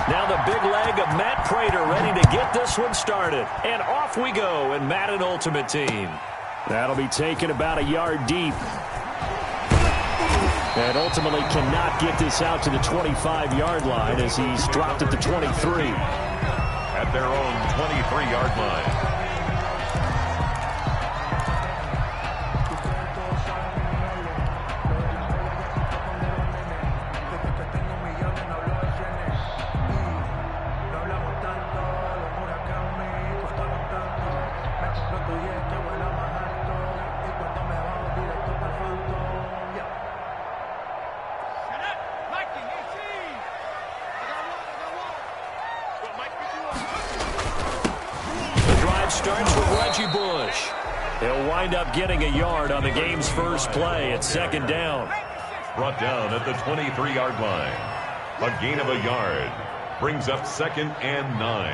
Now the big leg of Matt Prater ready to get this one started. And off we go in Madden Ultimate Team. That'll be taken about a yard deep. And ultimately cannot get this out to the 25-yard line as he's dropped at the 23. At their own 23-yard line. He'll wind up getting a yard on the game's first play at second down. Brought down at the 23-yard line. A gain of a yard. Brings up 2nd and 9.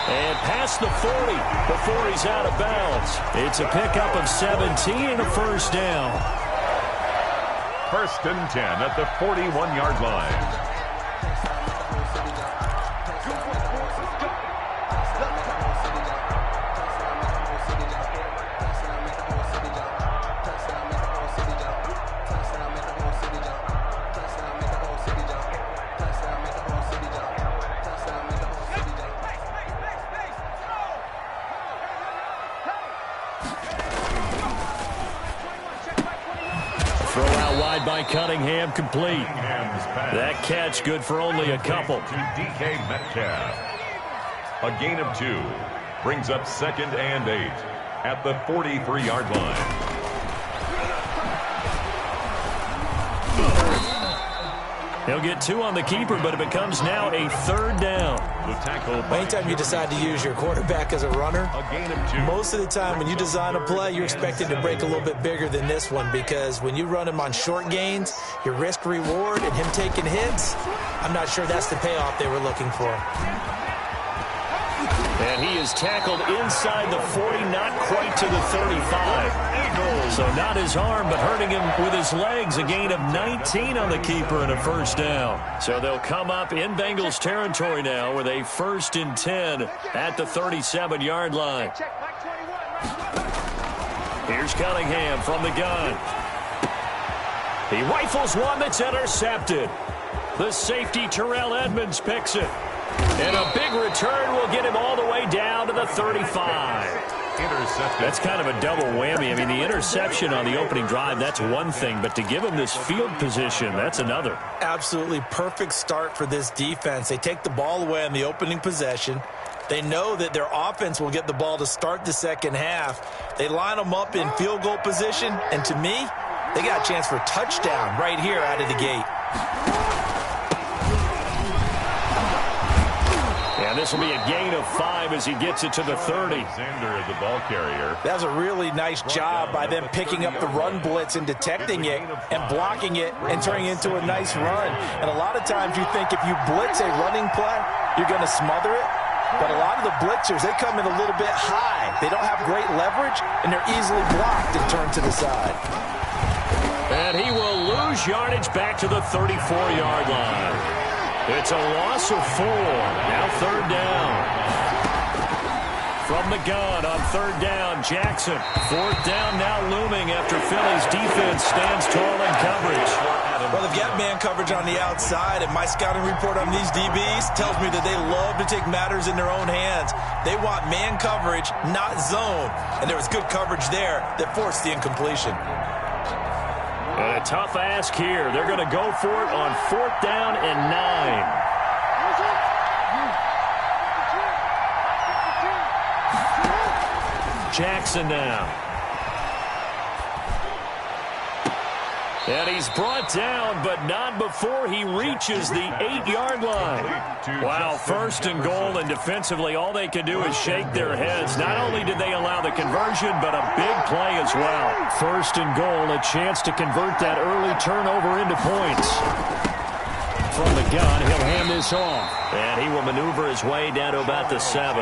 And past the 40 before he's out of bounds. It's a pickup of 17 and a first down. 1st and 10 at the 41-yard line. By Cunningham, complete. That catch good for only a couple. To DK Metcalf. A gain of 2. Brings up 2nd and 8 at the 43-yard line. He'll get 2 on the keeper, but it becomes now a 3rd down. Anytime you decide to use your quarterback as a runner, most of the time when you design a play, you're expected to break a little bit bigger than this one, because when you run him on short gains, your risk-reward and him taking hits, I'm not sure that's the payoff they were looking for. And he is tackled inside the 40, not quite to the 35. So not his arm, but hurting him with his legs. A gain of 19 on the keeper and a first down. So they'll come up in Bengals territory now with a 1st and 10 at the 37-yard line. Here's Cunningham from the gun. He rifles one that's intercepted. The safety, Terrell Edmonds, picks it. And a big return will get him all the way down to the 35. Intercepted. That's kind of a double whammy. I mean, the interception on the opening drive, that's one thing. But to give him this field position, that's another. Absolutely perfect start for this defense. They take the ball away on the opening possession. They know that their offense will get the ball to start the second half. They line them up in field goal position. And to me, they got a chance for a touchdown right here out of the gate. And this will be a gain of 5 as he gets it to the 30. Alexander is the ball carrier. That was a really nice job by them picking up the run blitz and detecting it and blocking it and turning it into a nice run. And a lot of times you think if you blitz a running play, you're going to smother it. But a lot of the blitzers, they come in a little bit high. They don't have great leverage, and they're easily blocked and turned to the side. And he will lose yardage back to the 34-yard line. It's a loss of 4. Now 3rd down. From the gun on 3rd down, Jackson. 4th down now looming after Philly's defense stands tall in coverage. Well, they've got man coverage on the outside, and my scouting report on these DBs tells me that they love to take matters in their own hands. They want man coverage, not zone. And there was good coverage there that forced the incompletion. And a tough ask here. They're going to go for it on 4th down and 9. Jackson now. And he's brought down, but not before he reaches the 8-yard line. Wow, 1st and goal, and defensively all they can do is shake their heads. Not only did they allow the conversion, but a big play as well. 1st and goal, a chance to convert that early turnover into points. from the gun. He'll hand this off. And he will maneuver his way down to about the 7.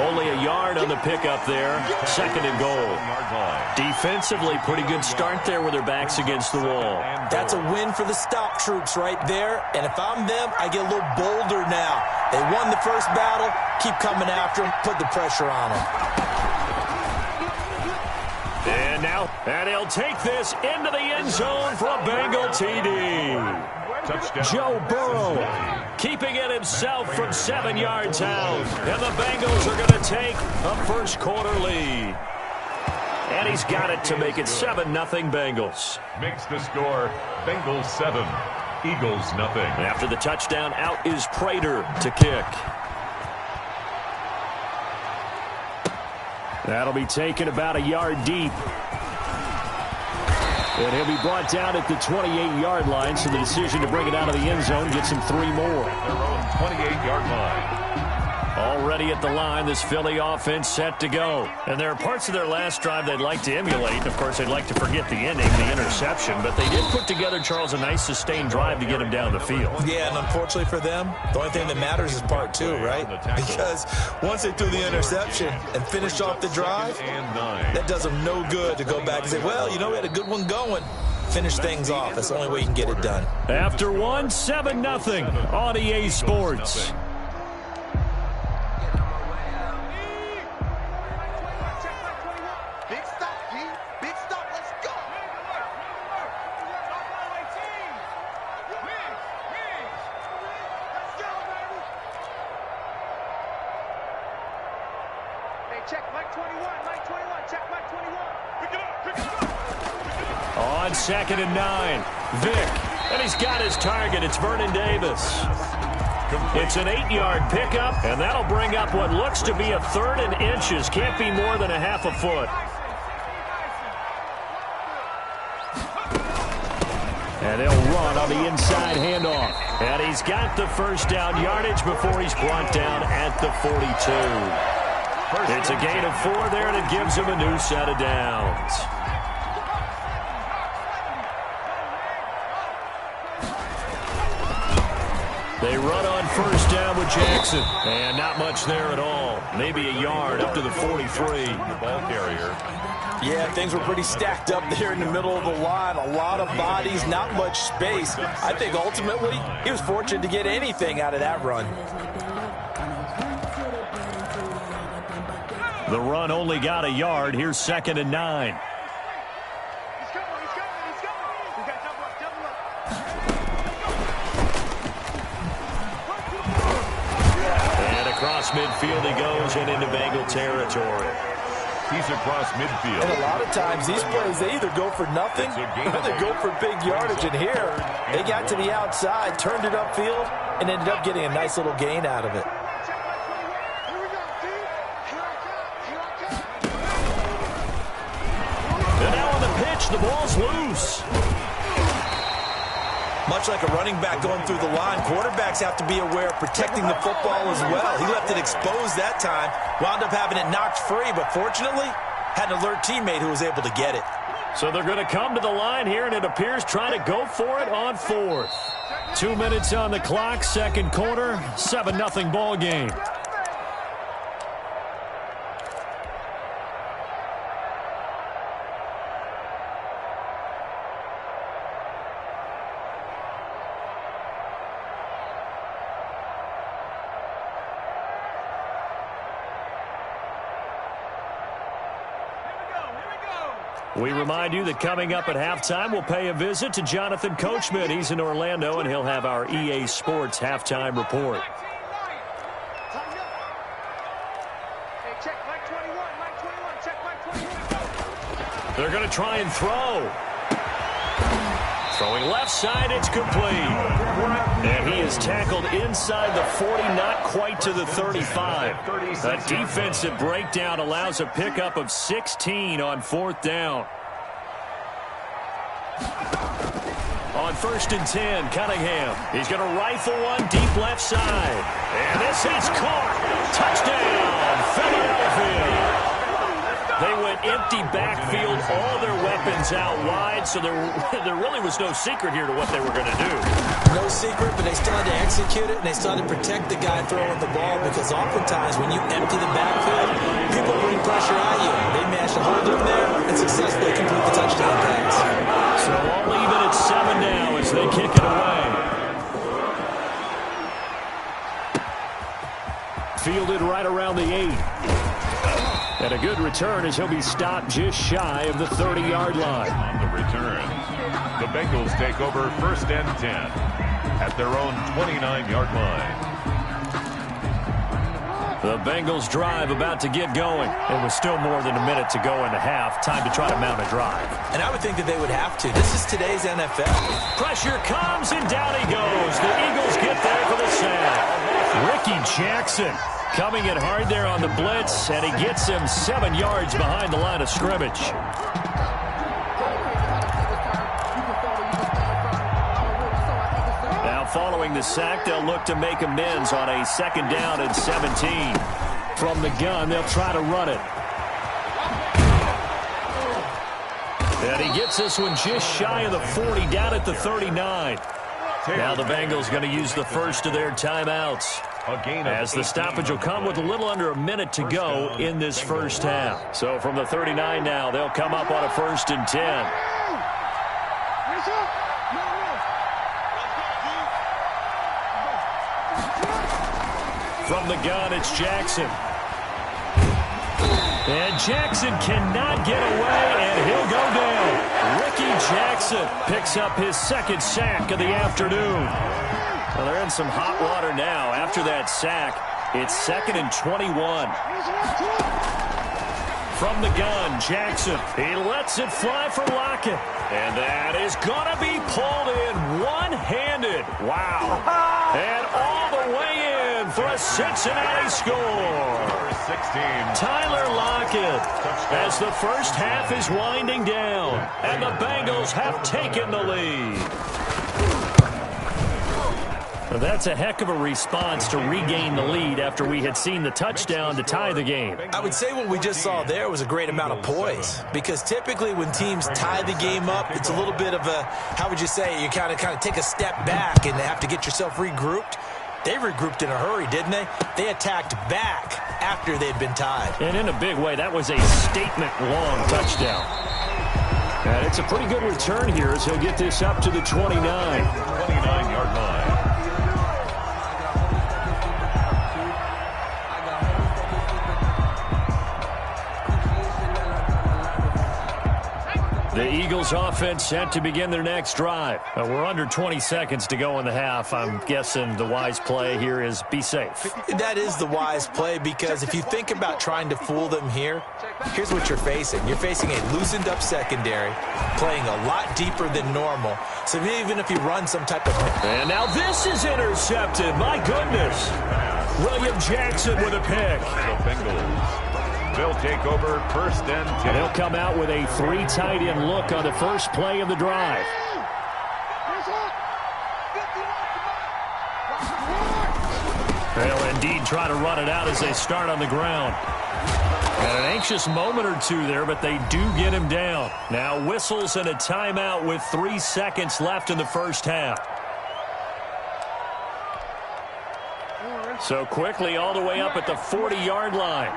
Only a yard on the pickup there. 2nd and goal. Defensively, pretty good start there with their backs against the wall. That's a win for the stop troops right there. And if I'm them, I get a little bolder now. They won the first battle. Keep coming after them. Put the pressure on them. And now, and he'll take this into the end zone for a Bengal TD. Touchdown. Joe Burrow keeping it himself from 7 yards out. And the Bengals are going to take a first quarter lead. And he's got it to make it 7-0 Bengals. Makes the score Bengals 7, Eagles nothing. After the touchdown, out is Prater to kick. That'll be taken about a yard deep. And he'll be brought down at the 28-yard line, so the decision to bring it out of the end zone gets him 3 more. Their own 28-yard line. Already at the line, this Philly offense set to go. And there are parts of their last drive they'd like to emulate. Of course, they'd like to forget the ending, the interception. But they did put together, Charles, a nice sustained drive to get him down the field. Yeah, and unfortunately for them, the only thing that matters is part 2, right? Because once they threw the interception and finished off the drive, that does them no good to go back and say, well, you know, we had a good one going. Finish things off. That's the only way you can get it done. After 1, 7-0 on EA Sports. Check Mike 21, Mike 21, check Mike 21. Pick it up, pick it up. On 2nd and 9, Vick, and he's got his target. It's Vernon Davis. It's an 8-yard pickup, and that'll bring up what looks to be a 3rd and inches. Can't be more than a half a foot. And they'll run on the inside handoff. And he's got the first down yardage before he's brought down at the 42. It's a gain of 4 there, and it gives him a new set of downs. They run on first down with Jackson. And not much there at all. Maybe a yard up to the 43. The ball carrier. Yeah, things were pretty stacked up there in the middle of the line. A lot of bodies, not much space. I think ultimately he was fortunate to get anything out of that run. The run only got a yard. Here's 2nd and 9. He's coming, he's coming, he's coming. We got double up, double up. And across midfield he goes and into Bengal territory. He's across midfield. And a lot of times these plays, they either go for nothing or they go for big yardage. And here, they got to the outside, turned it upfield, and ended up getting a nice little gain out of it. The ball's loose. Much like a running back going through the line, quarterbacks have to be aware of protecting the football as well. He left it exposed that time, wound up having it knocked free, but fortunately, had an alert teammate who was able to get it. So they're going to come to the line here, and it appears trying to go for it on 4th. 2 minutes on the clock, 2nd quarter, 7-0 ball game. We remind you that coming up at halftime, we'll pay a visit to Jonathan Coachman. He's in Orlando, and he'll have our EA Sports halftime report. They're going to try and throw. Throwing left side, it's complete. And he is tackled inside the 40, not quite to the 35. That defensive breakdown allows a pickup of 16 on 4th down. On 1st and 10, Cunningham. He's going to rifle one deep left side. And this is caught. Touchdown, Philadelphia. They went empty backfield, all their weapons out wide, so there really was no secret here to what they were going to do. No secret, but they still had to execute it, and they still had to protect the guy throwing the ball, because oftentimes when you empty the backfield, people bring pressure at you. They managed to hold him there and successfully complete the touchdown pass. So all even at 7 now as they kick it away. Fielded right around the 8. And a good return as he'll be stopped just shy of the 30-yard line. On the return, the Bengals take over 1st and 10 at their own 29-yard line. The Bengals drive about to get going. It was still more than a minute to go in the half. Time to try to mount a drive. And I would think that they would have to. This is today's NFL. Pressure comes, and down he goes. The Eagles get there for the sack. Ricky Jackson coming in hard there on the blitz, and he gets him 7 yards behind the line of scrimmage. Now following the sack, they'll look to make amends on a 2nd down and 17. From the gun, they'll try to run it. And he gets this one just shy of the 40, down at the 39. Now the Bengals going to use the first of their timeouts, as the stoppage will come with a little under a minute to go in this first half. So from the 39 now, they'll come up on a 1st and 10. From the gun, it's Jackson. And Jackson cannot get away, and he'll go down. Ricky Jackson picks up his 2nd sack of the afternoon. Well, they're in some hot water now. After that sack, it's 2nd and 21. From the gun, Jackson. He lets it fly for Lockett. And that is going to be pulled in one-handed. Wow. And all the way in for a Cincinnati score. 16. Tyler Lockett, as the first half is winding down, and the Bengals have taken the lead. Well, that's a heck of a response to regain the lead after we had seen the touchdown to tie the game. I would say what we just saw there was a great amount of poise, because typically when teams tie the game up, it's a little bit of a, how would you say, you kind of take a step back and have to get yourself regrouped. They regrouped in a hurry, didn't they? They attacked back after they'd been tied. And in a big way, that was a statement-long touchdown. And it's a pretty good return here as he'll get this up to the 29. 29-yard line. The Eagles offense set to begin their next drive. We're under 20 seconds to go in the half. I'm guessing the wise play here is be safe. That is the wise play, because if you think about trying to fool them here, here's what you're facing. You're facing a loosened up secondary, playing a lot deeper than normal. So even if you run some type of... And now this is intercepted. My goodness. William Jackson with a pick. The Bengals, they'll take over 1st and 10. And they'll come out with a 3 tight end look on the first play of the drive. They'll indeed try to run it out as they start on the ground. And an anxious moment or two there, but they do get him down. Now whistles and a timeout with 3 seconds left in the first half. So quickly all the way up at the 40-yard line.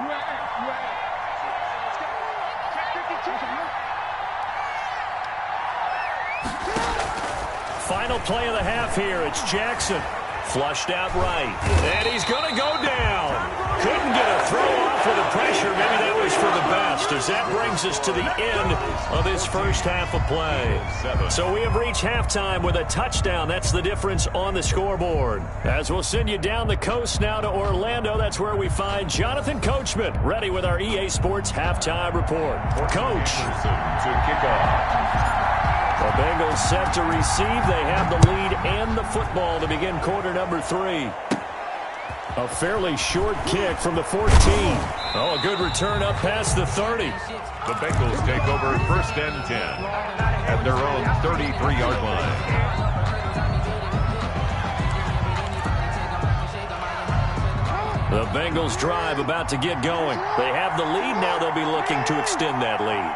Final play of the half here. It's Jackson. Flushed out right. And he's going to go down. Couldn't get a throw off with the pressure. Maybe that was for the best, as that brings us to the end of this first half of play. So we have reached halftime with a touchdown. That's the difference on the scoreboard. As we'll send you down the coast now to Orlando, that's where we find Jonathan Coachman, ready with our EA Sports halftime report. Coach. To kick off. The Bengals set to receive. They have the lead and the football to begin quarter number 3. A fairly short kick from the 14. Oh, a good return up past the 30. The Bengals take over 1st and 10 at their own 33-yard line. The Bengals drive about to get going. They have the lead. Now they'll be looking to extend that lead.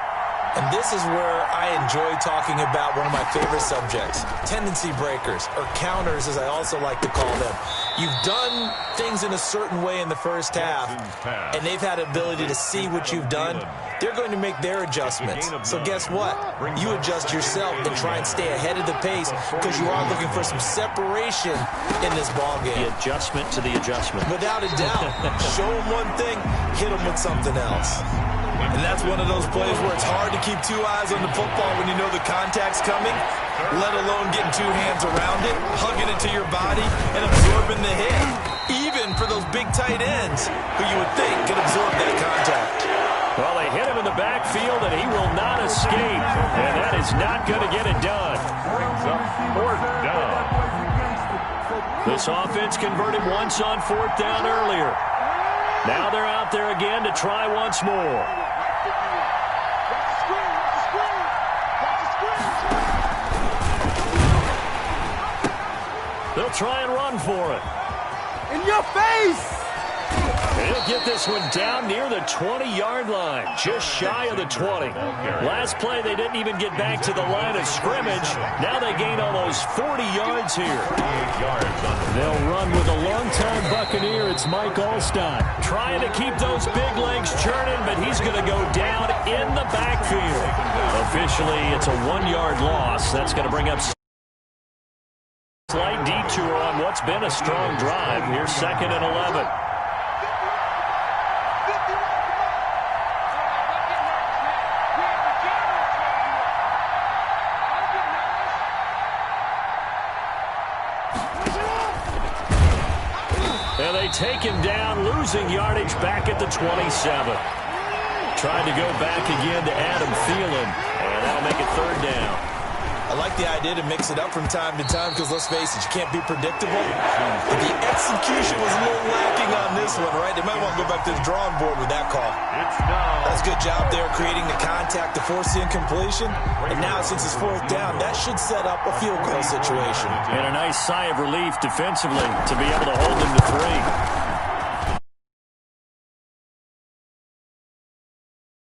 And this is where I enjoy talking about one of my favorite subjects, tendency breakers, or counters as I also like to call them. You've done things in a certain way in the first half, and they've had ability to see what you've done. They're going to make their adjustments. So guess what? You adjust yourself and try and stay ahead of the pace because you are looking for some separation in this ballgame. The adjustment to the adjustment. Without a doubt. Show them one thing, hit them with something else. And that's one of those plays where it's hard to keep two eyes on the football when you know the contact's coming, let alone getting two hands around it, hugging it to your body, and absorbing the hit. Even for those big tight ends who you would think could absorb that contact. Well, they hit him in the backfield, and he will not escape. And that is not going to get it done. Brings up fourth down. This offense converted once on fourth down earlier. Now they're out there again to try once more. They'll try and run for it. In your face! He'll get this one down near the 20-yard line, just shy of the 20. Last play, they didn't even get back to the line of scrimmage. Now they gain almost 40 yards here. They'll run with a longtime Buccaneer. It's Mike Allstott. Trying to keep those big legs churning, but he's going to go down in the backfield. Officially, it's a 1-yard loss. That's going to bring up slight detour on what's been a strong drive. Here's 2nd and 11. And they take him down, losing yardage back at the 27. Tried to go back again to Adam Thielen, and that'll make it 3rd down. I like the idea to mix it up from time to time because, let's face it, you can't be predictable. But the execution was a little lacking on this one, right? They might want to go back to the drawing board with that call. That's a good job there creating the contact to force the incompletion. And now, since it's 4th down, that should set up a field goal situation. And a nice sigh of relief defensively to be able to hold them to 3.